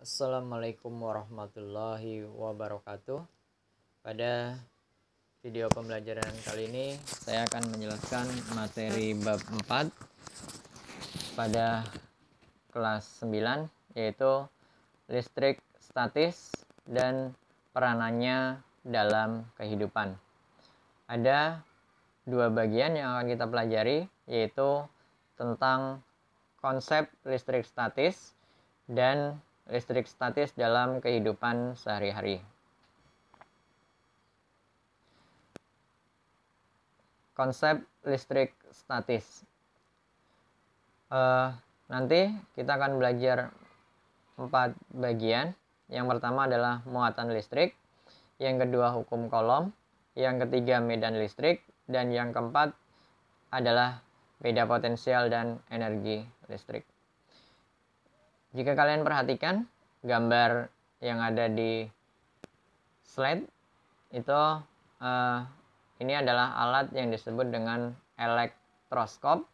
Assalamualaikum warahmatullahi wabarakatuh. Pada video pembelajaran kali ini saya akan menjelaskan materi bab 4 pada kelas 9, yaitu listrik statis dan peranannya dalam kehidupan. Ada dua bagian yang akan kita pelajari, yaitu tentang konsep listrik statis dan listrik statis dalam kehidupan sehari-hari. Konsep listrik statis. Nanti kita akan belajar 4 bagian. Yang pertama adalah muatan listrik, yang kedua hukum Coulomb, yang ketiga medan listrik, dan yang keempat adalah beda potensial dan energi listrik. Jika kalian perhatikan gambar yang ada di slide itu, ini adalah alat yang disebut dengan elektroskop.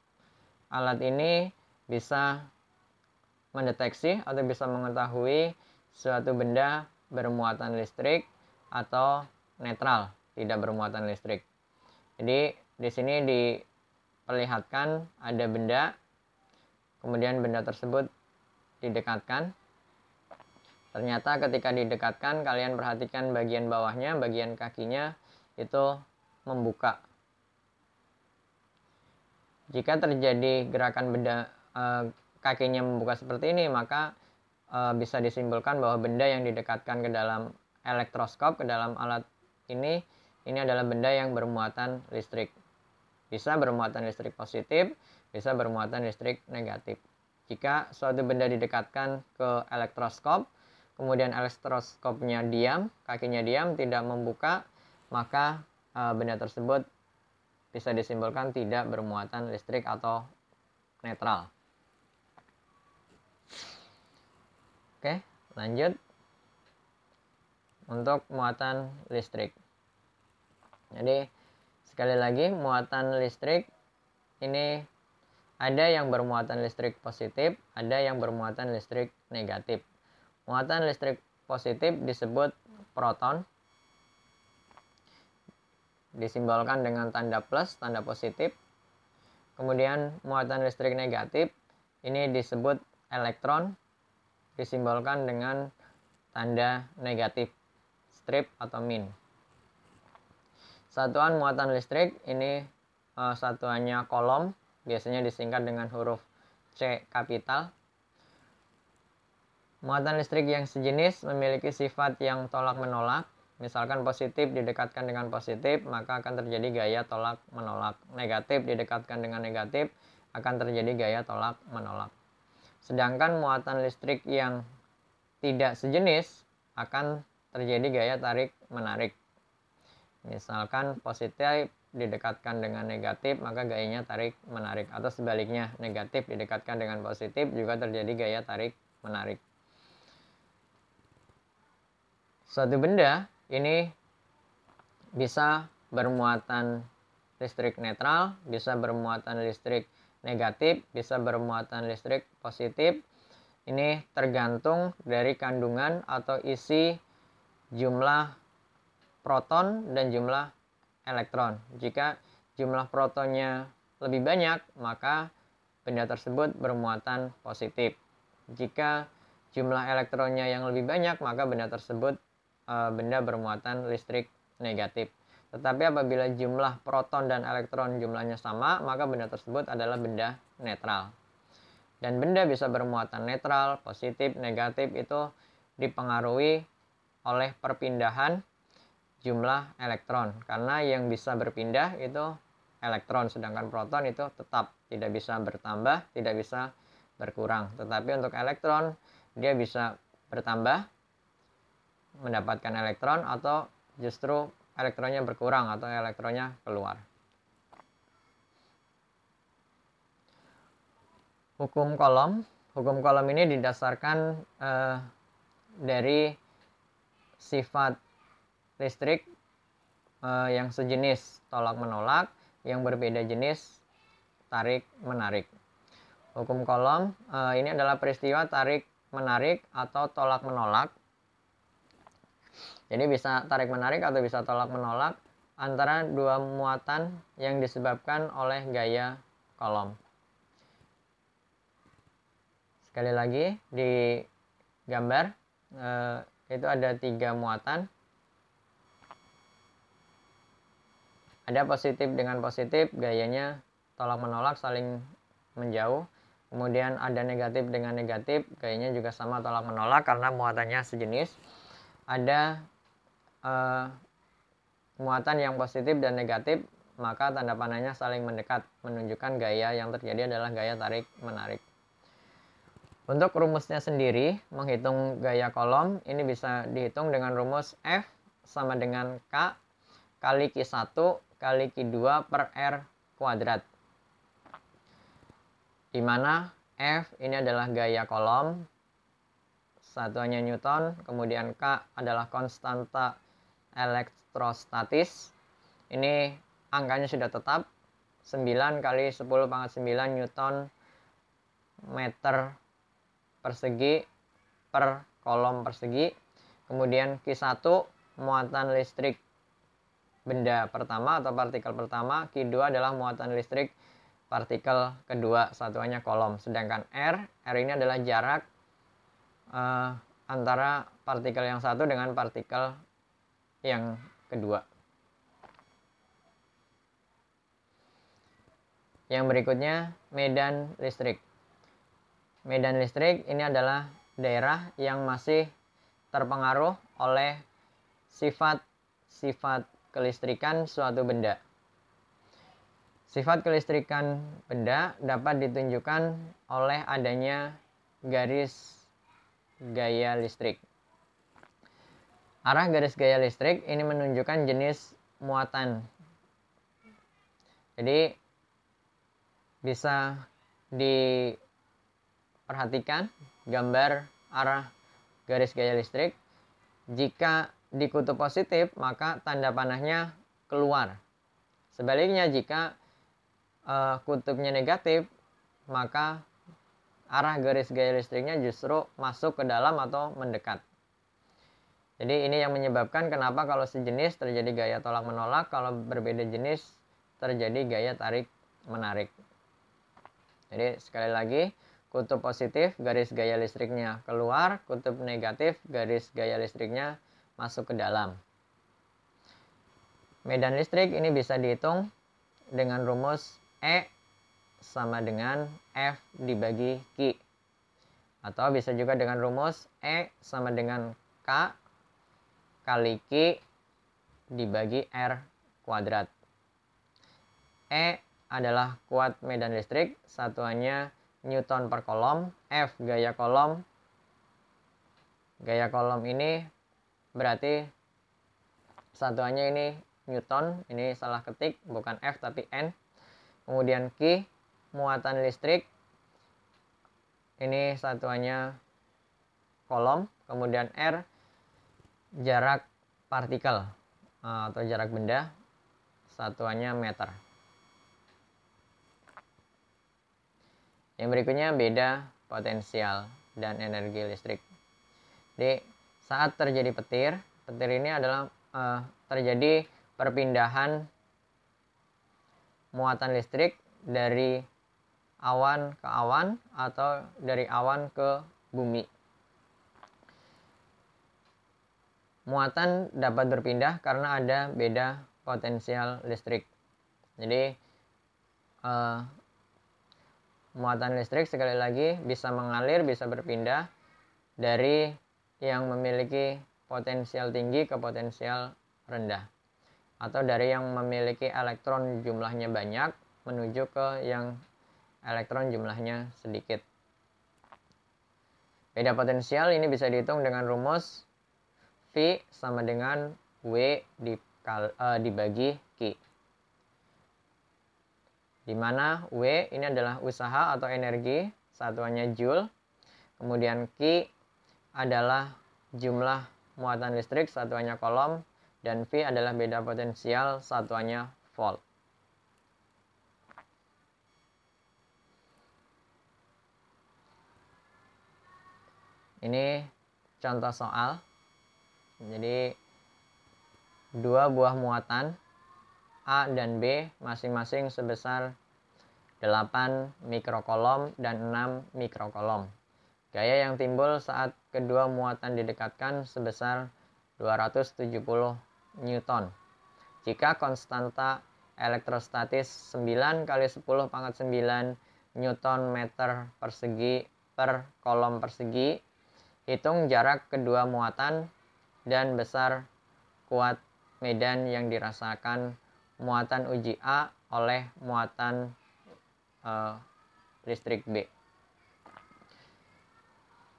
Alat ini bisa mendeteksi atau bisa mengetahui suatu benda bermuatan listrik atau netral, tidak bermuatan listrik. Jadi di sini diperlihatkan ada benda, kemudian benda tersebut didekatkan. Ternyata ketika didekatkan, kalian perhatikan bagian bawahnya, bagian kakinya itu membuka. Jika terjadi gerakan benda kakinya membuka seperti ini, maka bisa disimpulkan bahwa benda yang didekatkan ke dalam elektroskop, ke dalam alat ini adalah benda yang bermuatan listrik. Bisa bermuatan listrik positif, bisa bermuatan listrik negatif. Jika suatu benda didekatkan ke elektroskop, kemudian elektroskopnya diam, kakinya diam, tidak membuka, maka benda tersebut bisa disimpulkan tidak bermuatan listrik atau netral. Oke, lanjut. Untuk muatan listrik. Jadi sekali lagi, muatan listrik ini ada yang bermuatan listrik positif, ada yang bermuatan listrik negatif. Muatan listrik positif disebut proton, disimbolkan dengan tanda plus, tanda positif. Kemudian muatan listrik negatif ini disebut elektron, disimbolkan dengan tanda negatif, strip atau min. Satuan muatan listrik ini satuannya Coulomb, biasanya disingkat dengan huruf C kapital. Muatan listrik yang sejenis memiliki sifat yang tolak-menolak. Misalkan positif didekatkan dengan positif, maka akan terjadi gaya tolak-menolak. Negatif didekatkan dengan negatif, akan terjadi gaya tolak-menolak. Sedangkan muatan listrik yang tidak sejenis akan terjadi gaya tarik-menarik. Misalkan positif didekatkan dengan negatif, maka gayanya tarik-menarik. Atau sebaliknya, negatif didekatkan dengan positif, juga terjadi gaya tarik-menarik. Suatu benda ini bisa bermuatan listrik netral, bisa bermuatan listrik negatif, bisa bermuatan listrik positif. Ini tergantung dari kandungan atau isi jumlah proton dan jumlah elektron. Jika jumlah protonnya lebih banyak, maka benda tersebut bermuatan positif. Jika jumlah elektronnya yang lebih banyak, maka benda tersebut benda bermuatan listrik negatif. Tetapi apabila jumlah proton dan elektron jumlahnya sama, maka benda tersebut adalah benda netral. Dan benda bisa bermuatan netral, positif, negatif itu dipengaruhi oleh perpindahan jumlah elektron. Karena yang bisa berpindah itu elektron, sedangkan proton itu tetap tidak bisa bertambah, tidak bisa berkurang. Tetapi untuk elektron, dia bisa bertambah, mendapatkan elektron, atau justru elektronnya berkurang atau elektronnya keluar. Hukum Coulomb. Hukum Coulomb ini didasarkan dari sifat listrik yang sejenis tolak-menolak, yang berbeda jenis tarik-menarik. Hukum Coulomb ini adalah peristiwa tarik menarik atau tolak menolak. Jadi bisa tarik menarik atau bisa tolak menolak antara dua muatan yang disebabkan oleh gaya kolom. Sekali lagi di gambar itu ada 3 muatan. Ada positif dengan positif, gayanya tolak menolak saling menjauh. Kemudian ada negatif dengan negatif, gayanya juga sama tolak menolak karena muatannya sejenis. Ada muatan yang positif dan negatif, maka tanda panahnya saling mendekat, menunjukkan gaya yang terjadi adalah gaya tarik menarik. Untuk rumusnya sendiri, menghitung gaya kolom ini bisa dihitung dengan rumus F sama dengan K kali Q1 kali Q2 per R kuadrat. Di mana F ini adalah gaya kolom, satuannya Newton, kemudian K adalah konstanta elektrostatis. Ini angkanya sudah tetap, 9 kali 10 pangkat 9 Newton meter persegi per kolom persegi. Kemudian Q1 muatan listrik benda pertama atau partikel pertama, Q2 adalah muatan listrik partikel kedua, satuannya kolom. Sedangkan R ini adalah jarak antara partikel yang satu dengan partikel yang kedua. Yang berikutnya medan listrik. Medan listrik ini adalah daerah yang masih terpengaruh oleh sifat-sifat kelistrikan suatu benda. Sifat kelistrikan benda dapat ditunjukkan oleh adanya garis gaya listrik. Arah garis gaya listrik ini menunjukkan jenis muatan. Jadi bisa diperhatikan gambar arah garis gaya listrik. Jika di kutub positif maka tanda panahnya keluar. Sebaliknya jika kutubnya negatif maka arah garis gaya listriknya justru masuk ke dalam atau mendekat. Jadi ini yang menyebabkan kenapa kalau sejenis terjadi gaya tolak menolak, kalau berbeda jenis terjadi gaya tarik menarik. Jadi sekali lagi, kutub positif garis gaya listriknya keluar, kutub negatif garis gaya listriknya masuk ke dalam. Medan listrik ini bisa dihitung dengan rumus E sama dengan F dibagi Q. Atau bisa juga dengan rumus E sama dengan K kali Q dibagi R kuadrat. E adalah kuat medan listrik, satuannya Newton per kolom. F gaya kolom. Gaya kolom ini berarti satuannya ini Newton, ini salah ketik, bukan F tapi N. Kemudian Q muatan listrik, ini satuannya kolom. Kemudian R jarak partikel atau jarak benda, satuannya meter. Yang berikutnya beda potensial dan energi listrik. Jadi saat terjadi petir ini adalah terjadi perpindahan muatan listrik dari awan ke awan atau dari awan ke bumi. Muatan dapat berpindah karena ada beda potensial listrik. Jadi muatan listrik sekali lagi bisa mengalir, bisa berpindah dari yang memiliki potensial tinggi ke potensial rendah, atau dari yang memiliki elektron jumlahnya banyak menuju ke yang elektron jumlahnya sedikit. Beda potensial ini bisa dihitung dengan rumus V sama dengan W dibagi Q. Di mana W ini adalah usaha atau energi, satuannya Joule. Kemudian Q adalah jumlah muatan listrik, satuannya kolom. Dan V adalah beda potensial, satuannya volt. Ini contoh soal. Jadi dua buah muatan A dan B masing-masing sebesar 8 mikrokolom dan 6 mikrokolom. Gaya yang timbul saat kedua muatan didekatkan sebesar 270 Newton. Jika konstanta elektrostatis 9 kali 10 pangkat 9 Newton meter persegi per kolom persegi, hitung jarak kedua muatan dan besar kuat medan yang dirasakan muatan uji A oleh muatan listrik B.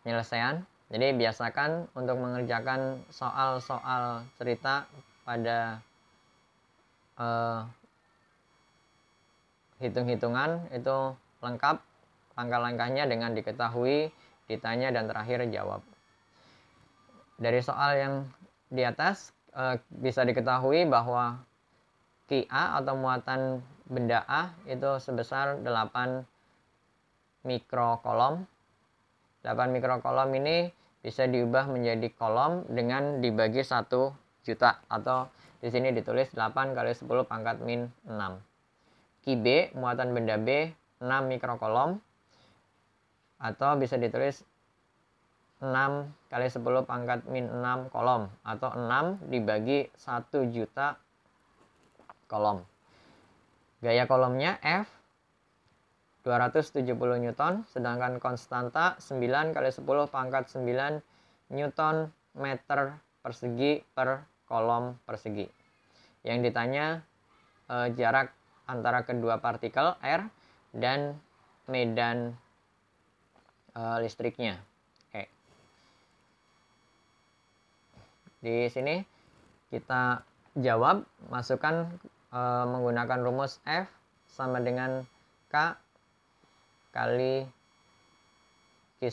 Penyelesaian. Jadi biasakan untuk mengerjakan soal-soal cerita pada hitung-hitungan itu lengkap langkah-langkahnya dengan diketahui, ditanya, dan terakhir jawab. Dari soal yang di atas bisa diketahui bahwa Ki A atau muatan benda A itu sebesar 8 mikrokolom. 8 mikrokolom ini bisa diubah menjadi kolom dengan dibagi 1 juta, atau di sini ditulis 8 kali 10 pangkat min 6. Ki B, muatan benda B, 6 mikrokolom, atau bisa ditulis 6 kali 10 pangkat min 6 kolom, atau 6 dibagi 1 juta kolom. Gaya kolomnya F 270 Newton, sedangkan konstanta 9 kali 10 pangkat 9 Newton meter persegi per kolom persegi. Yang ditanya jarak antara kedua partikel R dan medan listriknya. Oke. Di sini kita jawab, masukkan menggunakan rumus F sama dengan K kali Ki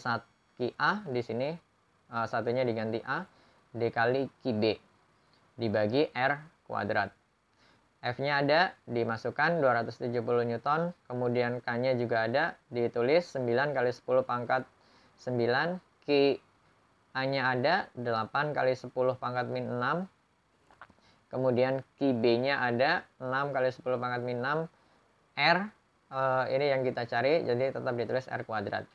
A, di sini satunya diganti A, dikali Ki B dibagi R kuadrat. F-nya ada, dimasukkan 270 Newton, kemudian K-nya juga ada, ditulis 9 kali 10 pangkat 9, Ki A-nya ada, 8 kali 10 pangkat min 6, kemudian Ki B-nya ada, 6 kali 10 pangkat min 6, R, ini yang kita cari, jadi tetap ditulis R kuadrat.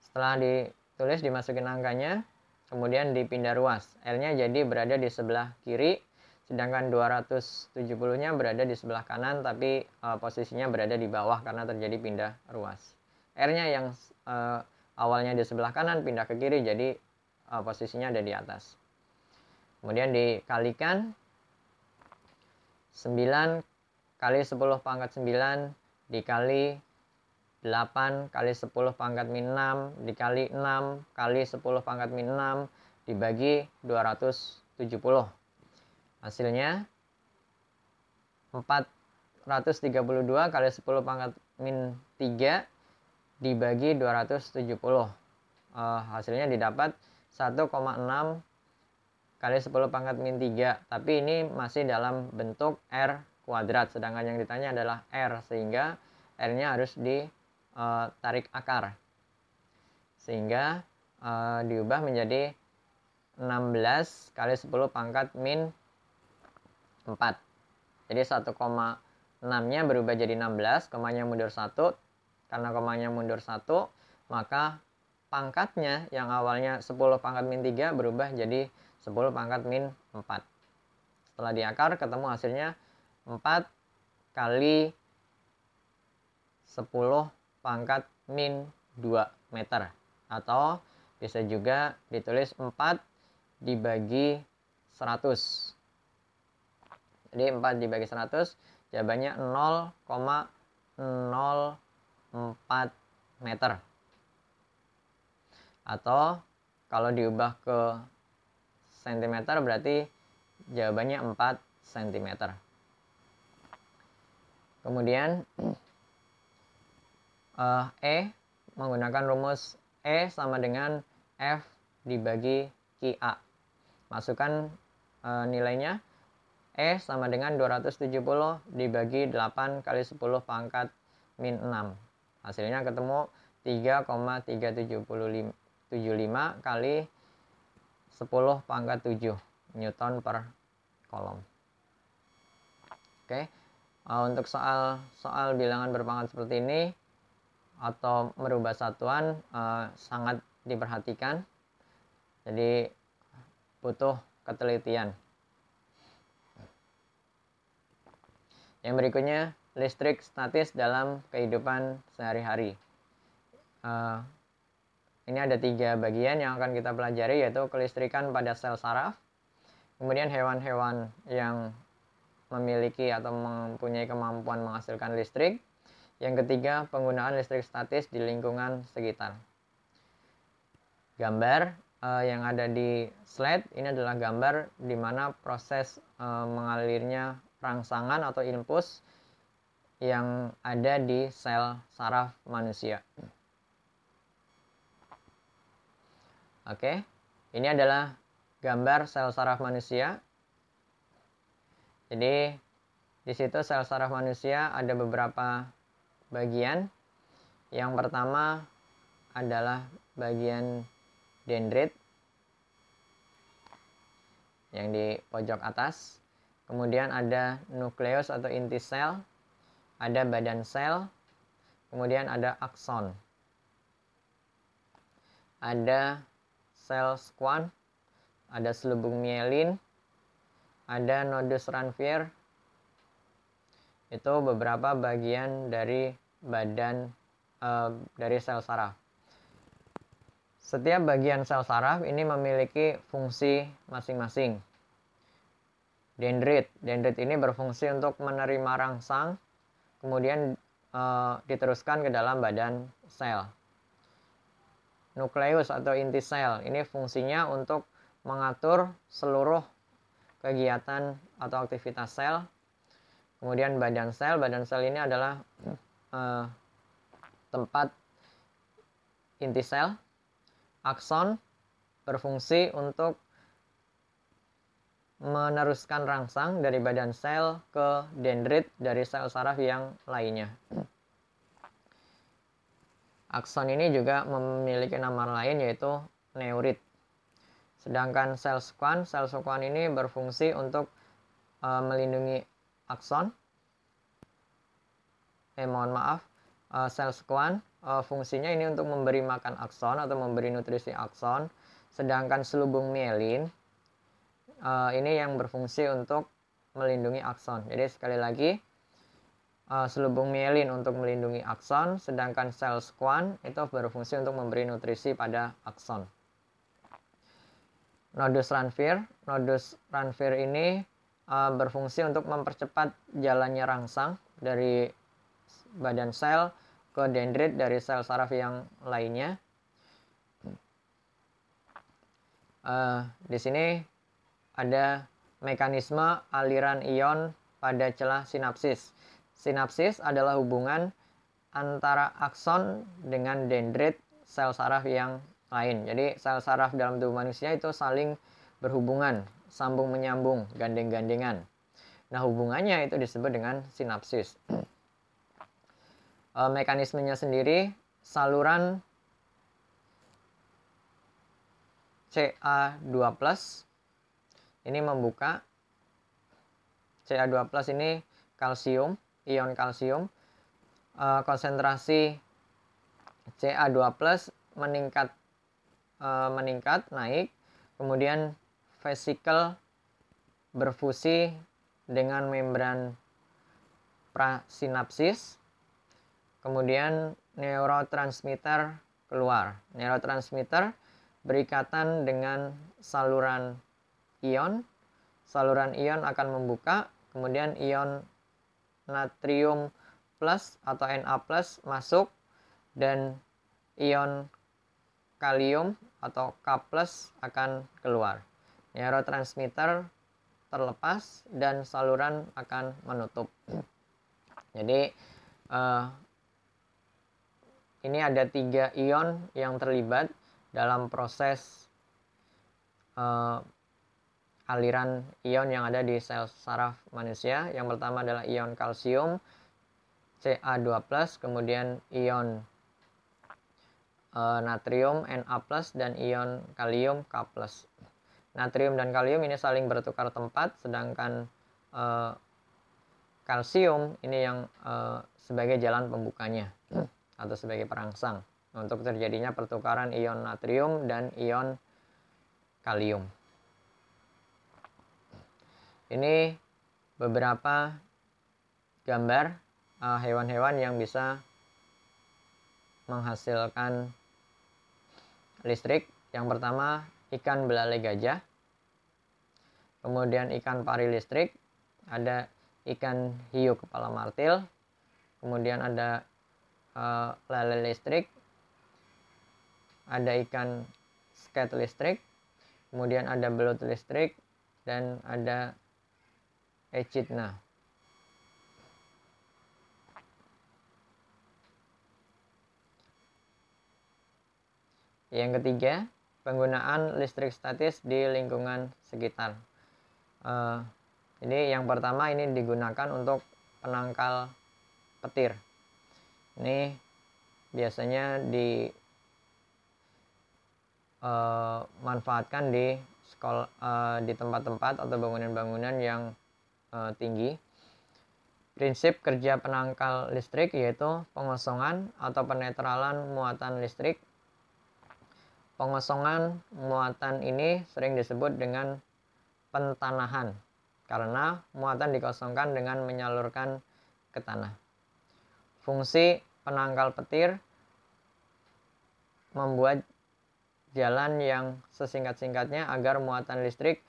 Setelah ditulis, dimasukin angkanya, kemudian dipindah ruas. R-nya jadi berada di sebelah kiri, sedangkan 270-nya berada di sebelah kanan, tapi posisinya berada di bawah karena terjadi pindah ruas. R-nya yang awalnya di sebelah kanan pindah ke kiri, jadi posisinya ada di atas. Kemudian dikalikan 9 kali 10 pangkat 9 dikali 8 kali 10 pangkat min 6 dikali 6 kali 10 pangkat min 6 dibagi 270. Hasilnya 432 kali 10 pangkat min 3 dibagi 270. Hasilnya didapat 1,6 kali 10 pangkat min 3. Tapi ini masih dalam bentuk R kuadrat, sedangkan yang ditanya adalah R, sehingga R-nya harus ditarik akar, sehingga diubah menjadi 16 kali 10 pangkat min 4. Jadi 1,6-nya berubah jadi 16, komanya mundur 1. Karena komanya mundur 1, maka pangkatnya yang awalnya 10 pangkat min 3 berubah jadi 10 pangkat min 4. Setelah diakar, ketemu hasilnya 4 kali 10 pangkat min 2 meter. Atau bisa juga ditulis 4 dibagi 100. Jadi 4 dibagi 100, jawabannya 0,04 meter. Atau kalau diubah ke cm berarti jawabannya 4 cm. Kemudian E, menggunakan rumus E sama dengan F dibagi Ki A. Masukkan nilainya. E sama dengan 270 dibagi 8 kali 10 pangkat min 6. Hasilnya ketemu 3,375 0,75 kali 10⁻⁷ Newton per kolom. Oke. Untuk soal bilangan berpangkat seperti ini atau merubah satuan sangat diperhatikan. Jadi butuh ketelitian. Yang berikutnya, listrik statis dalam kehidupan sehari-hari. Ini ada 3 bagian yang akan kita pelajari, yaitu kelistrikan pada sel saraf, kemudian hewan-hewan yang memiliki atau mempunyai kemampuan menghasilkan listrik, yang ketiga penggunaan listrik statis di lingkungan sekitar. Gambar yang ada di slide ini adalah gambar di mana proses mengalirnya rangsangan atau impuls yang ada di sel saraf manusia. Oke, ini adalah gambar sel saraf manusia. Jadi di situ sel saraf manusia ada beberapa bagian. Yang pertama adalah bagian dendrit yang di pojok atas. Kemudian ada nukleus atau inti sel, ada badan sel, kemudian ada akson, ada sel Schwann, ada selubung mielin, ada nodus Ranvier. Itu beberapa bagian dari badan dari sel saraf. Setiap bagian sel saraf ini memiliki fungsi masing-masing. Dendrit ini berfungsi untuk menerima rangsang, kemudian diteruskan ke dalam badan sel. Nukleus atau inti sel ini fungsinya untuk mengatur seluruh kegiatan atau aktivitas sel. Kemudian badan sel ini adalah tempat inti sel. Akson berfungsi untuk meneruskan rangsang dari badan sel ke dendrit dari sel saraf yang lainnya. Akson ini juga memiliki nama lain yaitu neurit. Sedangkan sel Schwann ini berfungsi untuk melindungi akson. Sel Schwann fungsinya ini untuk memberi makan akson atau memberi nutrisi akson. Sedangkan selubung mielin ini yang berfungsi untuk melindungi akson. Jadi sekali lagi, selubung mielin untuk melindungi akson, sedangkan sel Schwann itu berfungsi untuk memberi nutrisi pada akson. Nodus Ranvier ini berfungsi untuk mempercepat jalannya rangsang dari badan sel ke dendrit dari sel saraf yang lainnya. Di sini ada mekanisme aliran ion pada celah sinapsis. Sinapsis adalah hubungan antara akson dengan dendrit sel saraf yang lain. Jadi sel saraf dalam tubuh manusia itu saling berhubungan, sambung menyambung, gandeng-gandengan. Nah, hubungannya itu disebut dengan sinapsis. Mekanismenya sendiri, saluran Ca2+ ini membuka. Ca2+ ini kalsium, ion kalsium. Konsentrasi Ca2+ meningkat naik, kemudian vesikel berfusi dengan membran prasinapsis, kemudian neurotransmitter keluar. Neurotransmitter berikatan dengan saluran ion akan membuka, kemudian ion natrium plus atau Na plus masuk, dan ion kalium atau K plus akan keluar. Neurotransmitter terlepas dan saluran akan menutup. Jadi ini ada 3 ion yang terlibat dalam proses aliran ion yang ada di sel saraf manusia. Yang pertama adalah ion kalsium Ca2+, kemudian ion natrium Na+, dan ion kalium K+. Natrium dan kalium ini saling bertukar tempat, sedangkan kalsium ini yang sebagai jalan pembukanya atau sebagai perangsang untuk terjadinya pertukaran ion natrium dan ion kalium. Ini beberapa gambar hewan-hewan yang bisa menghasilkan listrik. Yang pertama, ikan belalai gajah, kemudian ikan pari listrik, ada ikan hiu kepala martil, kemudian ada lele listrik, ada ikan sket listrik, kemudian ada belut listrik, dan ada echidna. Yang ketiga, penggunaan listrik statis di lingkungan sekitar. Jadi yang pertama ini digunakan untuk penangkal petir. Ini biasanya dimanfaatkan di sekolah, di tempat-tempat atau bangunan-bangunan yang tinggi. Prinsip kerja penangkal listrik yaitu pengosongan atau penetralan muatan listrik. Pengosongan muatan ini sering disebut dengan pentanahan karena muatan dikosongkan dengan menyalurkan ke tanah. Fungsi penangkal petir membuat jalan yang sesingkat-singkatnya agar muatan listrik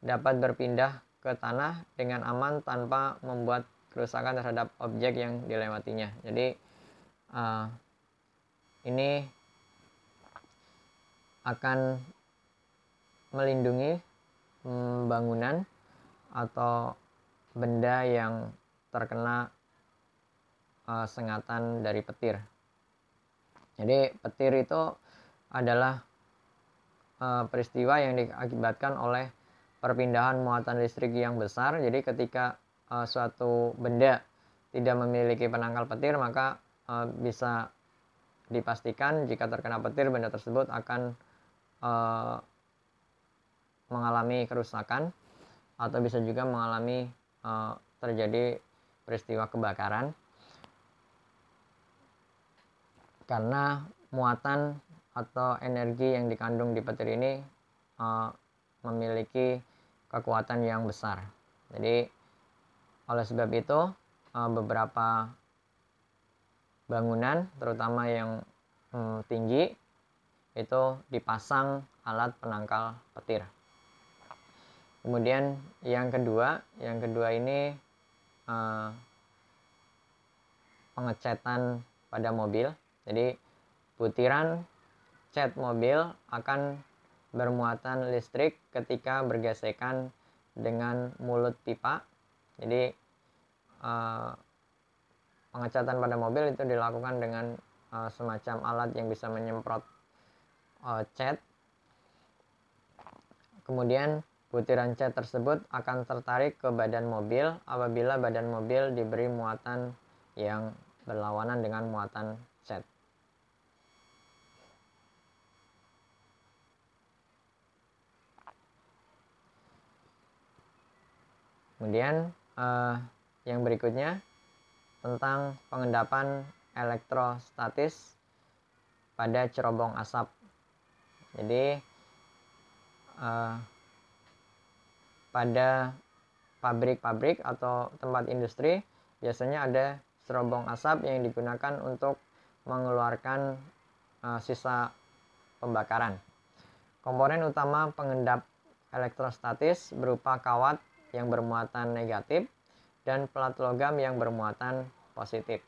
dapat berpindah ke tanah dengan aman tanpa membuat kerusakan terhadap objek yang dilewatinya. Jadi ini akan melindungi bangunan atau benda yang terkena sengatan dari petir. Jadi petir itu adalah peristiwa yang diakibatkan oleh perpindahan muatan listrik yang besar. Jadi ketika suatu benda tidak memiliki penangkal petir, maka bisa dipastikan jika terkena petir benda tersebut akan mengalami kerusakan atau bisa juga mengalami terjadi peristiwa kebakaran karena muatan atau energi yang dikandung di petir ini memiliki kekuatan yang besar. Jadi oleh sebab itu beberapa bangunan terutama yang tinggi itu dipasang alat penangkal petir. Kemudian yang kedua ini pengecatan pada mobil. Jadi butiran cat mobil akan bermuatan listrik ketika bergesekan dengan mulut pipa. Jadi pengecatan pada mobil itu dilakukan dengan semacam alat yang bisa menyemprot cat. Kemudian butiran cat tersebut akan tertarik ke badan mobil apabila badan mobil diberi muatan yang berlawanan dengan muatan cat. Kemudian yang berikutnya tentang pengendapan elektrostatis pada cerobong asap. Jadi pada pabrik-pabrik atau tempat industri biasanya ada cerobong asap yang digunakan untuk mengeluarkan sisa pembakaran. Komponen utama pengendap elektrostatis berupa kawat yang bermuatan negatif dan pelat logam yang bermuatan positif.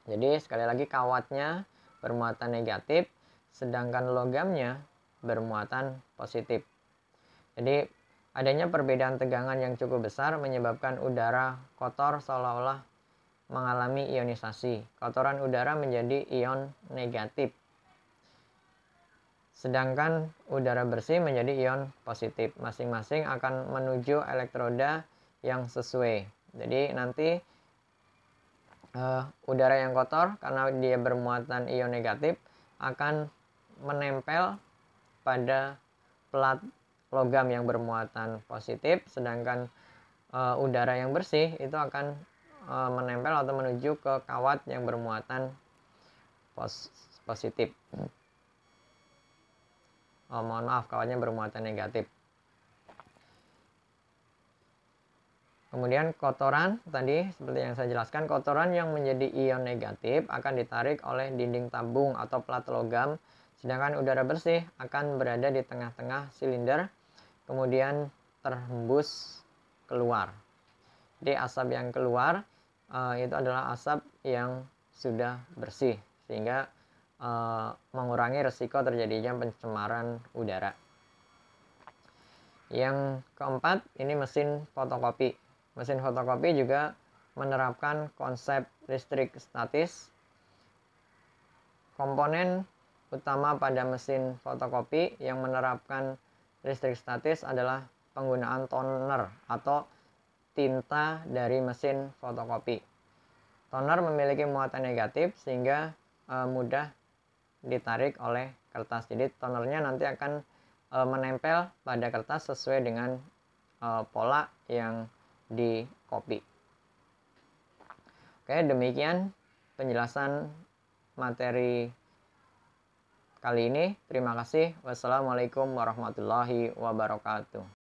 Jadi sekali lagi kawatnya bermuatan negatif sedangkan logamnya bermuatan positif. Jadi adanya perbedaan tegangan yang cukup besar menyebabkan udara kotor seolah-olah mengalami ionisasi. Kotoran udara menjadi ion negatif. Sedangkan udara bersih menjadi ion positif. Masing-masing akan menuju elektroda yang sesuai. Jadi nanti udara yang kotor karena dia bermuatan ion negatif akan menempel pada plat logam yang bermuatan positif, sedangkan udara yang bersih itu akan menempel atau menuju ke kawat yang bermuatan positif. Mohon maaf, kawatnya bermuatan negatif. Kemudian kotoran, tadi seperti yang saya jelaskan, kotoran yang menjadi ion negatif akan ditarik oleh dinding tabung atau plat logam, sedangkan udara bersih akan berada di tengah-tengah silinder, kemudian terhembus keluar. Jadi asap yang keluar itu adalah asap yang sudah bersih, sehingga mengurangi resiko terjadinya pencemaran udara. Yang keempat, ini mesin fotokopi. Mesin fotokopi juga menerapkan konsep listrik statis. Komponen utama pada mesin fotokopi yang menerapkan listrik statis adalah penggunaan toner atau tinta dari mesin fotokopi. Toner memiliki muatan negatif sehingga mudah ditarik oleh kertas. Jadi tonernya nanti akan menempel pada kertas sesuai dengan pola yang di copy. Oke, demikian penjelasan materi kali ini. Terima kasih. Wassalamualaikum warahmatullahi wabarakatuh.